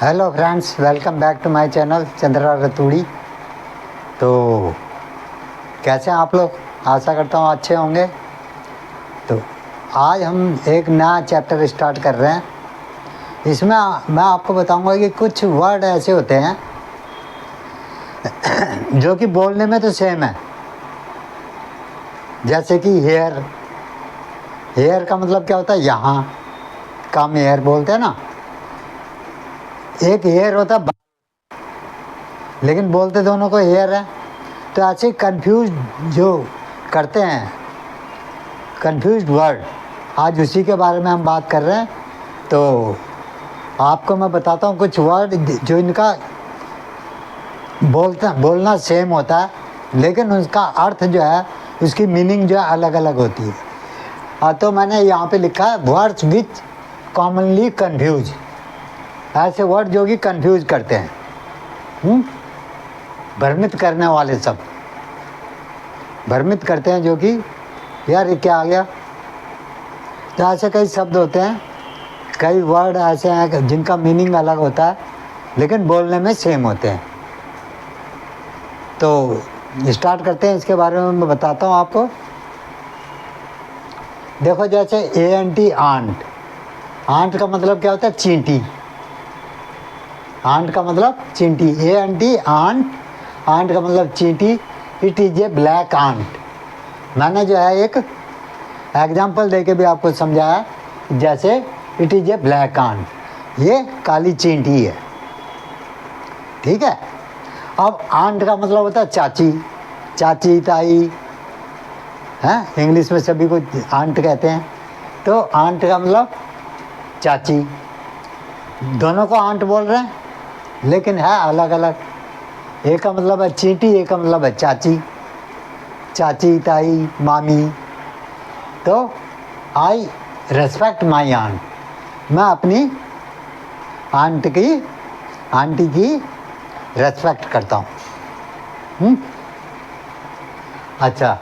Hello friends, welcome back to my channel Chandra Raturi. तो कैसे हैं आप लोग? आशा करता हूँ अच्छे होंगे। तो आज हम एक नया चैप्टर स्टार्ट कर रहे हैं। इसमें मैं आपको बताऊंगा कि कुछ वर्ड ऐसे होते हैं जो कि बोलने में तो सेम है। जैसे कि हेयर। हेयर का मतलब क्या होता है? यहाँ कम हेयर बोलते हैं ना। एक हेयर होता है लेकिन बोलते दोनों को हेयर है। तो ऐसे कंफ्यूज जो करते हैं, कंफ्यूज वर्ड, आज उसी के बारे में हम बात कर रहे हैं। तो आपको मैं बताता हूँ कुछ वर्ड जो इनका बोलना सेम होता है, लेकिन उसका अर्थ जो है, उसकी मीनिंग जो है अलग अलग होती है। तो मैंने यहाँ पे लिखा है वर्ड्स विच कॉमनली कन्फ्यूज। ऐसे वर्ड जो कि कन्फ्यूज करते हैं, भ्रमित करने वाले, सब भ्रमित करते हैं, जो कि यार ये क्या आ गया। तो ऐसे कई शब्द होते हैं, कई वर्ड ऐसे हैं जिनका मीनिंग अलग होता है लेकिन बोलने में सेम होते हैं। तो स्टार्ट करते हैं, इसके बारे में मैं बताता हूँ आपको। देखो, जैसे ANT आंट। आंट का मतलब क्या होता है? चींटी। आंट का मतलब चींटी। ANT aunt. आंट का मतलब चींटी। It is a black ant. मैंने जो है एक एग्जाम्पल देके भी आपको समझाया, जैसे it is a black ant, ये काली चींटी है। ठीक है। अब आंट का मतलब होता है चाची, चाची, ताई, हैं? इंग्लिश में सभी को आंट कहते हैं। तो आंट का मतलब चाची। दोनों को आंट बोल रहे हैं लेकिन है अलग अलग। एक का मतलब है चींटी, एक का मतलब है चाची। चाची, ताई, मामी। तो आई रेस्पेक्ट माई आंट। मैं अपनी आंटी की रेस्पेक्ट करता हूँ। अच्छा,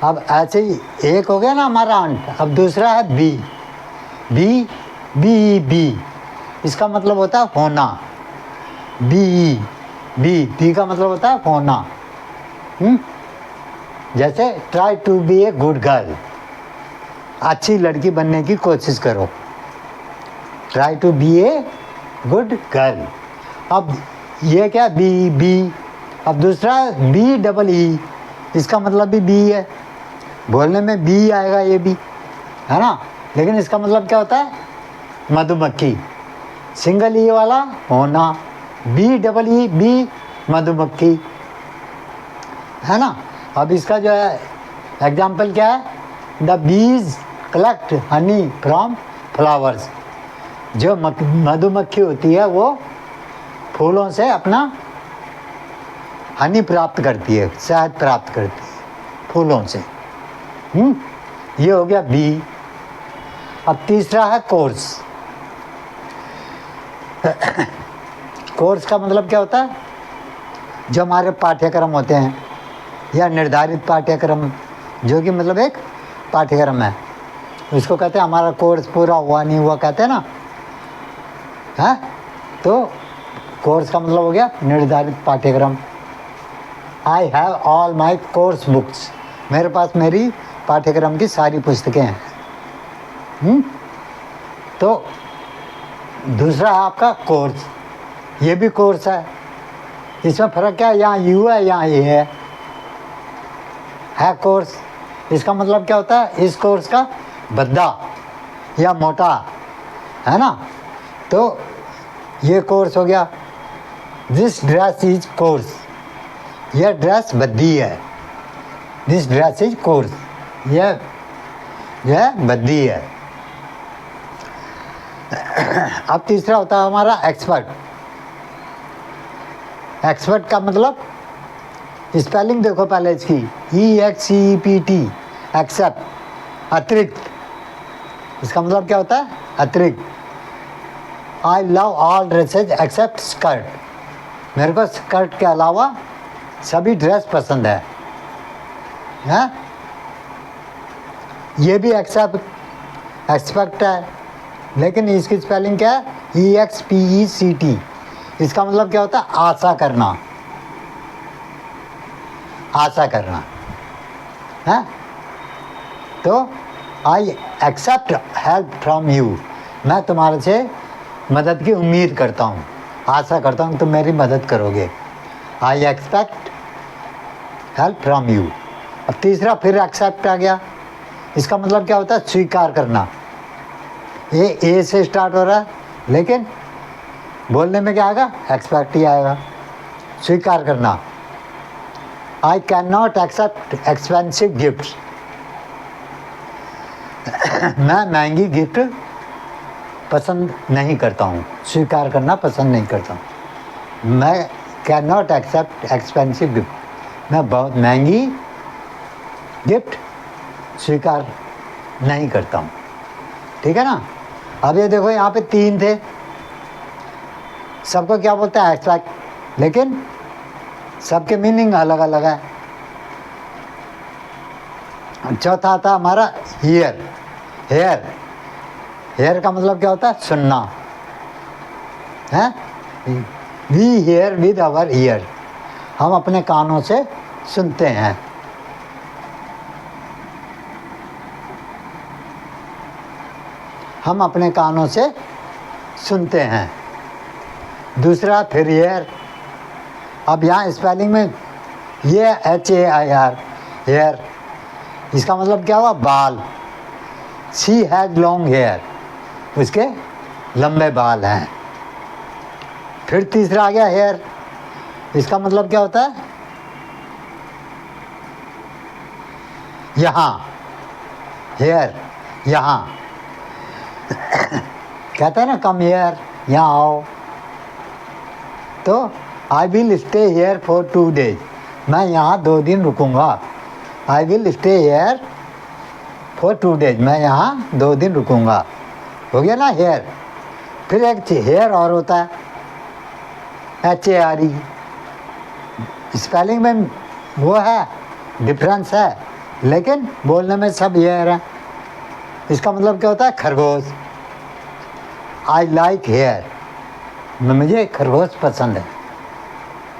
अब ऐसे ही एक हो गया ना हमारा आंट। अब दूसरा है बी। बी बी बी इसका मतलब होता है होना। बी बी का मतलब होता है होना। जैसे try to be a good girl, अच्छी लड़की बनने की कोशिश करो। Try to be a good girl. अब ये क्या? Be be. अब दूसरा BEE, इसका मतलब भी बी है। बोलने में बी आएगा, ये भी है ना, लेकिन इसका मतलब क्या होता है? मधुमक्खी। सिंगल ई वाला होना, BEE बी, मधुमक्खी, है ना। अब इसका जो है एग्जाम्पल क्या है? The bees collect honey from flowers. जो मधुमक्खी होती है वो फूलों से अपना हनी प्राप्त करती है, शहद प्राप्त करती है फूलों से। ये हो गया बी। अब तीसरा है कोर्स। कोर्स का मतलब क्या होता है? जो हमारे पाठ्यक्रम होते हैं या निर्धारित पाठ्यक्रम, जो कि मतलब एक पाठ्यक्रम है, उसको कहते हैं हमारा कोर्स पूरा हुआ नहीं हुआ, कहते हैं ना, है। तो कोर्स का मतलब हो गया निर्धारित पाठ्यक्रम। I have all my course books. मेरे पास मेरी पाठ्यक्रम की सारी पुस्तकें हैं। तो दूसरा है आपका कोर्स। ये भी कोर्स है। इसमें फ़र्क क्या है? यहाँ यू है, यहाँ ये है कोर्स। इसका मतलब क्या होता है? इस कोर्स का भद्दा या मोटा, है ना। तो ये कोर्स हो गया। This dress is course. यह ड्रेस भद्दी है। This dress is course. यह भद्दी है। अब तीसरा होता है हमारा एक्सपर्ट। एक्सपर्ट का मतलब स्पेलिंग देखो पहले इसकी, EXCEPT, एक्सेप्ट, अतिरिक्त। इसका मतलब क्या होता है? अतिरिक्त। I love all dresses except skirt. मेरे को स्कर्ट के अलावा सभी ड्रेस पसंद है। ये भी एक्सेप्ट है, लेकिन इसकी स्पेलिंग क्या है? EXPECT, इसका मतलब क्या होता है? आशा करना, आशा करना है। तो I accept help from you, मैं तुम्हारे से मदद की उम्मीद करता हूँ, आशा करता हूँ तुम मेरी मदद करोगे। I expect help from you. अब तीसरा फिर एक्सेप्ट आ गया, इसका मतलब क्या होता है? स्वीकार करना। ये ए से स्टार्ट हो रहा है, लेकिन बोलने में क्या आएगा? एक्सपेक्ट ही आएगा। स्वीकार करना। I can not accept expensive gift, मैं महंगी गिफ्ट पसंद नहीं करता हूँ, स्वीकार करना पसंद नहीं करता हूँ। मैं can not accept expensive gift, मैं बहुत महंगी गिफ्ट स्वीकार नहीं करता हूँ। ठीक है ना। अब ये देखो यहाँ पे 3 थे, सबको क्या बोलते हैं? एक्सपेक्ट, लेकिन सबके मीनिंग अलग अलग है। चौथा था हमारा हियर। हेयर, हेयर का मतलब क्या होता है? सुनना है। We hear with our ear, हम अपने कानों से सुनते हैं। हम अपने कानों से सुनते हैं। दूसरा फिर हेयर। अब यहाँ स्पेलिंग में ये HAIR, हेयर, इसका मतलब क्या हुआ? बाल। शी हैज़ लॉन्ग हेयर, उसके लंबे बाल हैं। फिर तीसरा आ गया हेयर, इसका मतलब क्या होता है? यहाँ, हेयर, यहाँ। कहते हैं ना कम हेयर, यहाँ आओ। तो I will stay here for 2 days, मैं यहाँ 2 दिन रुकूंगा। I will stay here for 2 days, मैं यहाँ 2 दिन रुकूंगा। हो गया ना हेयर। फिर एक हेयर और होता है HARE, स्पेलिंग में वो है, डिफरेंस है, लेकिन बोलने में सब हेयर है। इसका मतलब क्या होता है? खरगोश। आई लाइक हेयर, मुझे खरगोश पसंद है,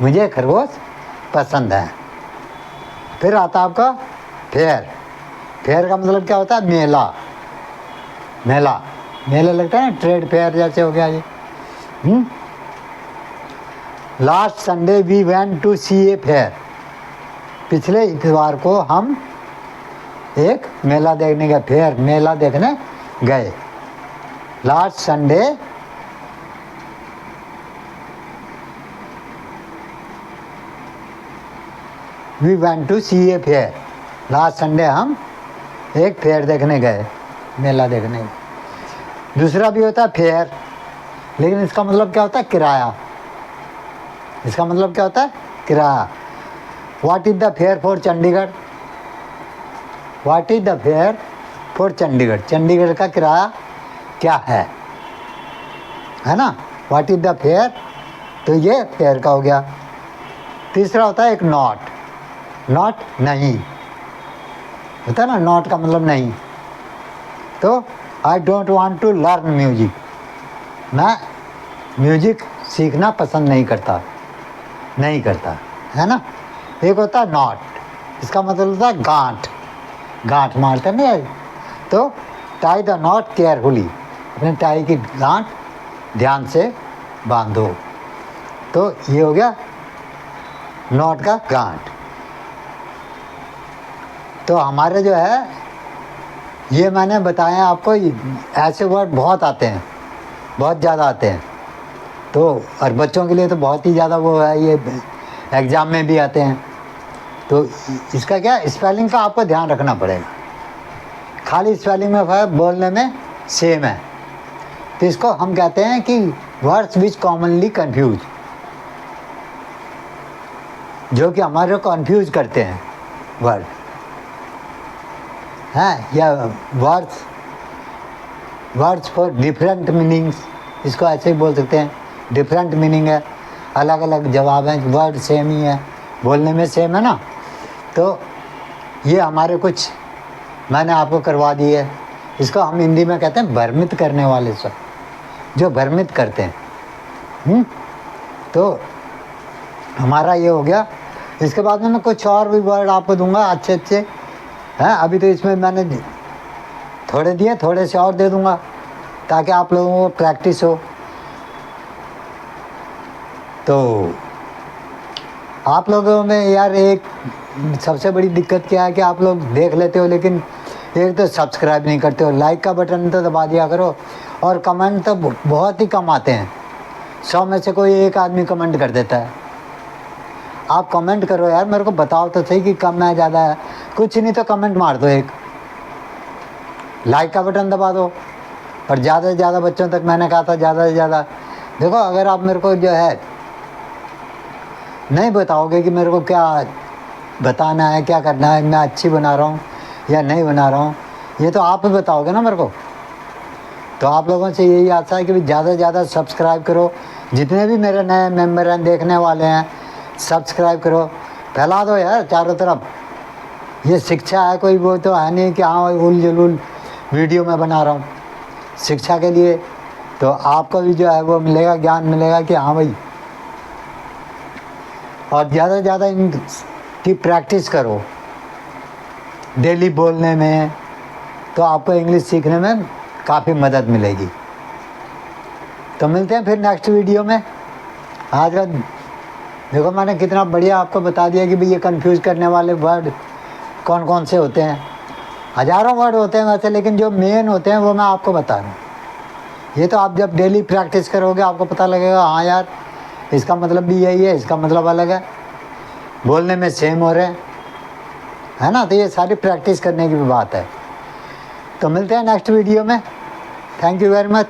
मुझे खरगोश पसंद है। फिर आता आपका फेयर। फेयर का मतलब क्या होता है? मेला, मेला, मेला लगता है ना, ट्रेड फेयर जैसे हो गया ये। Last Sunday we went to see a fair, पिछले इतवार को हम एक मेला देखने गए। फेयर, मेला देखने गए। Last Sunday we went to see a fair, last Sunday हम एक फेयर देखने गए, मेला देखने गए। दूसरा भी होता है फेयर, लेकिन इसका मतलब क्या होता है? किराया। इसका मतलब क्या होता है? किराया। What is the fair for Chandigarh? What is the fair for Chandigarh? Chandigarh का किराया क्या है ना। व्हाट इज द फेयर, तो ये फेयर का हो गया। तीसरा होता है एक नॉट। नॉट नहीं होता ना, नॉट का मतलब नहीं। तो I don't want to learn music, मैं म्यूजिक सीखना पसंद नहीं करता, नहीं करता, है ना। एक होता है नॉट, इसका मतलब होता है गांठ, गांठ मारते नहीं। तो टाई द नॉट केयरफुली, अपने टाई की गांठ ध्यान से बांधो। तो ये हो गया नॉट का गांठ। तो हमारे जो है ये मैंने बताया आपको, ऐसे वर्ड बहुत आते हैं, बहुत ज़्यादा आते हैं। तो और बच्चों के लिए तो बहुत ही ज़्यादा वो है, ये एग्ज़ाम में भी आते हैं। तो इसका क्या स्पेलिंग का आपको ध्यान रखना पड़ेगा। खाली स्पेलिंग में है, बोलने में सेम है। तो इसको हम कहते हैं कि वर्ड्स विच कॉमनली कंफ्यूज, जो कि हमारे कंफ्यूज करते हैं वर्ड हैं, या वर्ड्स फॉर डिफरेंट मीनिंग्स, इसको ऐसे ही बोल सकते हैं। डिफरेंट मीनिंग है, अलग अलग जवाब हैं, वर्ड सेम ही है, बोलने में सेम है ना। तो ये हमारे कुछ मैंने आपको करवा दी है। इसको हम हिंदी में कहते हैं भ्रमित करने वाले शब्द, जो भ्रमित करते हैं। तो हमारा ये हो गया। इसके बाद में मैं कुछ और भी वर्ड आपको दूंगा अच्छे अच्छे हैं। अभी तो इसमें मैंने थोड़े दिए, थोड़े से और दे दूंगा ताकि आप लोगों को प्रैक्टिस हो। तो आप लोगों में यार एक सबसे बड़ी दिक्कत क्या है कि आप लोग देख लेते हो लेकिन एक तो सब्सक्राइब नहीं करते हो। लाइक का बटन तो दबा दिया करो, और कमेंट तो बहुत ही कम आते हैं। 100 में से कोई एक आदमी कमेंट कर देता है। आप कमेंट करो यार, मेरे को बताओ तो सही कि कम है ज़्यादा है। कुछ नहीं तो कमेंट मार दो, एक लाइक का बटन दबा दो। और ज़्यादा से ज़्यादा बच्चों तक मैंने कहा था, ज़्यादा से ज़्यादा देखो, अगर आप मेरे को जो है नहीं बताओगे कि मेरे को क्या बताना है, क्या करना है, मैं अच्छी बना रहा हूँ या नहीं बना रहा हूँ, ये तो आप ही बताओगे ना मेरे को। तो आप लोगों से यही आशा है कि भाई ज़्यादा से ज़्यादा सब्सक्राइब करो। जितने भी मेरे नए मेंबर हैं, देखने वाले हैं, सब्सक्राइब करो, फैला दो यार चारों तरफ। ये शिक्षा है, कोई वो तो है नहीं कि हाँ उल जुलूल वीडियो में बना रहा हूँ। शिक्षा के लिए तो आपको भी जो है वो मिलेगा, ज्ञान मिलेगा कि हाँ भाई। और ज़्यादा से ज़्यादा इनकी प्रैक्टिस करो डेली बोलने में, तो आपको इंग्लिश सीखने में काफ़ी मदद मिलेगी। तो मिलते हैं फिर नेक्स्ट वीडियो में। आज का देखो मैंने कितना बढ़िया आपको बता दिया कि भाई ये कंफ्यूज करने वाले वर्ड कौन कौन से होते हैं। हज़ारों वर्ड होते हैं वैसे, लेकिन जो मेन होते हैं वो मैं आपको बता रहा हूँ। ये तो आप जब डेली प्रैक्टिस करोगे आपको पता लगेगा, हाँ यार इसका मतलब भी यही है, इसका मतलब अलग है, बोलने में सेम हो रहे हैं, है ना। तो ये सारी प्रैक्टिस करने की भी बात है। तो मिलते हैं नेक्स्ट वीडियो में। Thank you very much.